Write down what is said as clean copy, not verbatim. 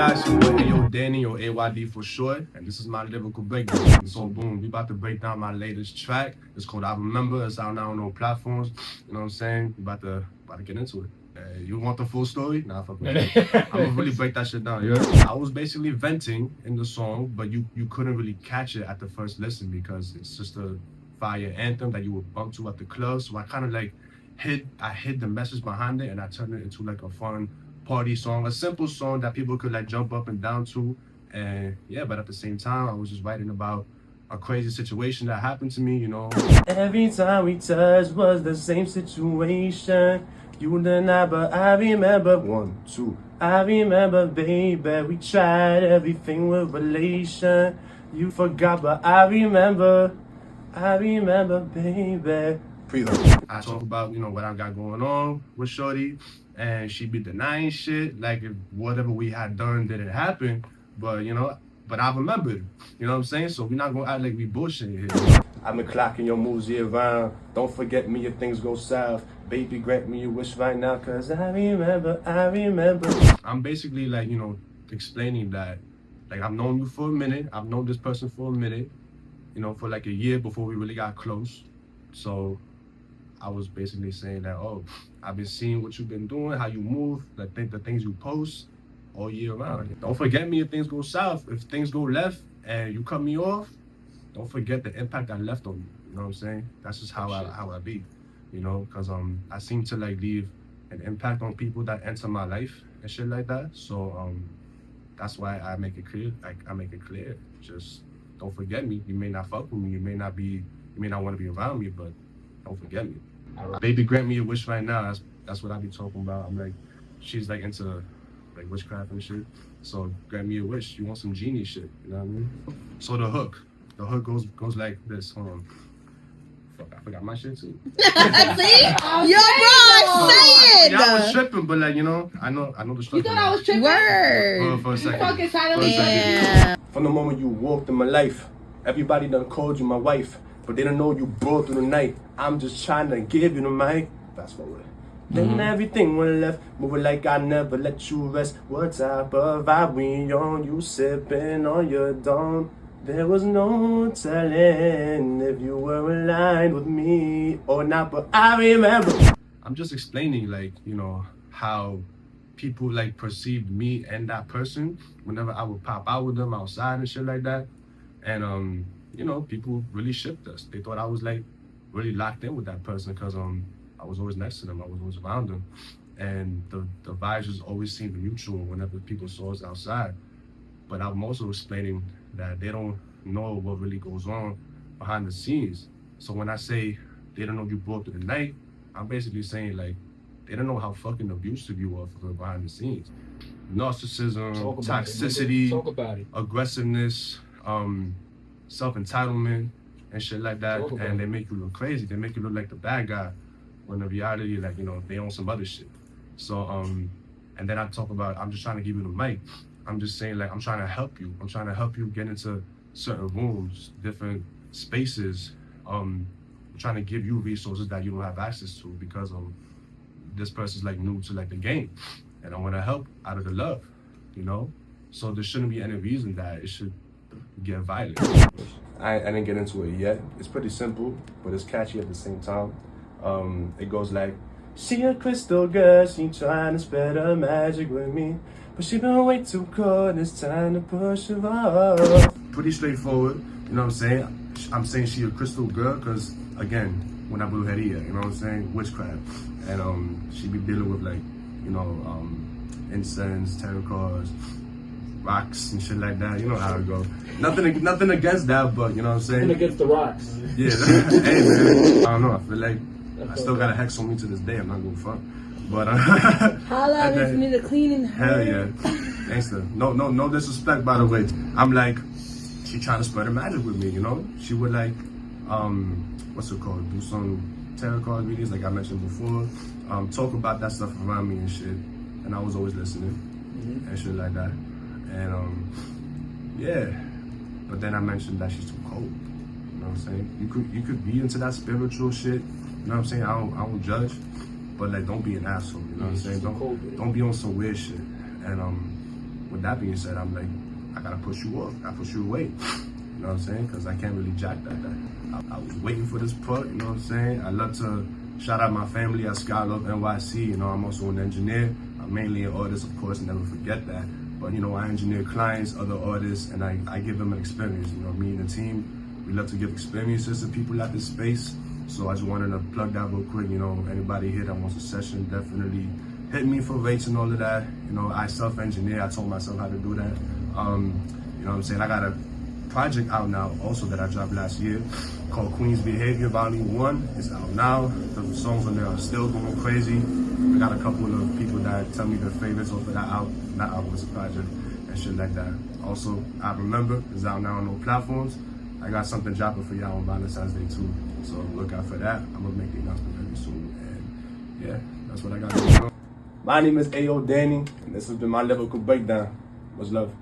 guys? It's your boy Ayyo Danny or AYD for short, and this is my lyrical breakdown. So boom, we about to break down my latest track. It's called I Remember. It's out now on all platforms. You know what I'm saying? We about to get into it. You want the full story? Nah, fuck with you. I'm gonna really break that shit down. Yeah. I was basically venting in the song, but you couldn't really catch it at the first listen because it's just a fire anthem that you would bump to at the club. So I kind of like hid the message behind it, and I turned it into like a fun party song, a simple song that people could like jump up and down to. And yeah, but at the same time, I was just writing about a crazy situation that happened to me, you know. Every time we touched was the same situation. You and I, but I remember 1, 2. I remember, baby, we tried everything with relation. You forgot, but I remember, baby. I talk about, you know, what I got going on with shorty, and she be denying shit, like if whatever we had done didn't happen, but you know, but I remembered, you know what I'm saying? So we're not gonna act like we bullshit here. I've been clocking your moves year round. Don't forget me if things go south. Baby, grant me your wish right now, cause I remember. I'm basically like, you know, explaining that, like I've known you for a minute. I've known this person for a minute, you know, for like a year before we really got close. So I was basically saying that, oh, I've been seeing what you've been doing, how you move, the things you post all year round. Don't forget me if things go south. If things go left and you cut me off, don't forget the impact I left on you. You know what I'm saying? That's just how I be, you know, because I seem to like leave an impact on people that enter my life and shit like that. So that's why I make it clear. Like I make it clear. Just don't forget me. You may not fuck with me. You may not want to be around me, but don't forget me. Right. Baby, grant me a wish right now. That's what I be talking about. I'm like, she's like into like witchcraft and shit. So grant me a wish. You want some genie shit? You know what I mean? So the hook goes like this. Hold on. Fuck, I forgot my shit too. See? Yo, bro, say it. Yeah, I was tripping, but like, you know, I know the structure. You thought I was tripping? Word. For a second. Fucking silent. Yeah. From the moment you walked in my life, everybody done called you my wife, but they don't know you brought through the night. I'm just trying to give you the mic. Fast forward. Then everything went left, moving like I never let you rest. What type of vibe we on? You sipping on your dome. There was no telling if you were aligned with me or not, but I remember. I'm just explaining, like, you know, how people like perceived me and that person whenever I would pop out with them outside and shit like that. And you know, people really shipped us. They thought I was like really locked in with that person because I was always next to them. I was always around them, and the vibes just always seemed mutual whenever people saw us outside. But I'm also explaining that they don't know what really goes on behind the scenes. So when I say they don't know you brought through the night, I'm basically saying like they don't know how fucking abusive you are for behind the scenes. Narcissism, toxicity, aggressiveness, self-entitlement and shit like that, and they make you look crazy. They make you look like the bad guy when in reality, like, you know, they own some other shit. So and then I talk about, I'm just trying to give you the mic. I'm just saying, like, I'm trying to help you. I'm trying to help you get into certain rooms, different spaces. I'm trying to give you resources that you don't have access to because this person's like new to like the game, and I want to help out of the love, you know. So there shouldn't be any reason that it should get violent. I didn't get into it yet. It's pretty simple, but it's catchy at the same time. It goes like, she a crystal girl, she trying to spread her magic with me, but she been way too cold, it's time to push her off. Pretty straightforward, you know what I'm saying? I'm saying she a crystal girl because, again, when I blew her ear, you know what I'm saying? Witchcraft. And she be dealing with like, you know, incense, tarot cards, rocks and shit like that. You know how it go. Nothing against that, but you know what I'm saying? Nothing against the rocks. Yeah. Hey man, I don't know. I feel like I still got a hex on me to this day. I'm not gonna front. But holla at me if you need a cleaning. Hell yeah. Gangsta. No disrespect, by the way. I'm like, she trying to spread her magic with me, you know? She would like, what's it called? Do some tarot card readings like I mentioned before. Talk about that stuff around me and shit. And I was always listening and shit like that. And yeah. But then I mentioned that she's too cold. You know what I'm saying? You could be into that spiritual shit. You know what I'm saying? I don't judge. But like, don't be an asshole. You know what I'm saying? Don't be on some weird shit. And with that being said, I'm like, I gotta push you off. I push you away. You know what I'm saying? Because I can't really jack that. I was waiting for this put, you know what I'm saying? I love to shout out my family at Skylove NYC. You know, I'm also an engineer. I'm mainly an artist, of course, never forget that. But, you know, I engineer clients, other artists, and I give them an experience. You know, me and the team, we love to give experiences to people at this space. So I just wanted to plug that real quick. You know, anybody here that wants a session, definitely hit me for rates and all of that. You know, I self-engineer. I told myself how to do that. You know what I'm saying? I got a project out now also that I dropped last year called Queen's Behavior Volume 1. It's out now. The songs on there are still going crazy. I got a couple of people that tell me their favorites off of that album. Not album, it's a project and shit like that. Also, I Remember is out now on all platforms. I got something dropping for y'all on Valentine's Day too. So look out for that. I'm gonna make the announcement very soon. And yeah, that's what I got going on. My name is Ayyo Danny, and this has been my lyrical breakdown. Much love.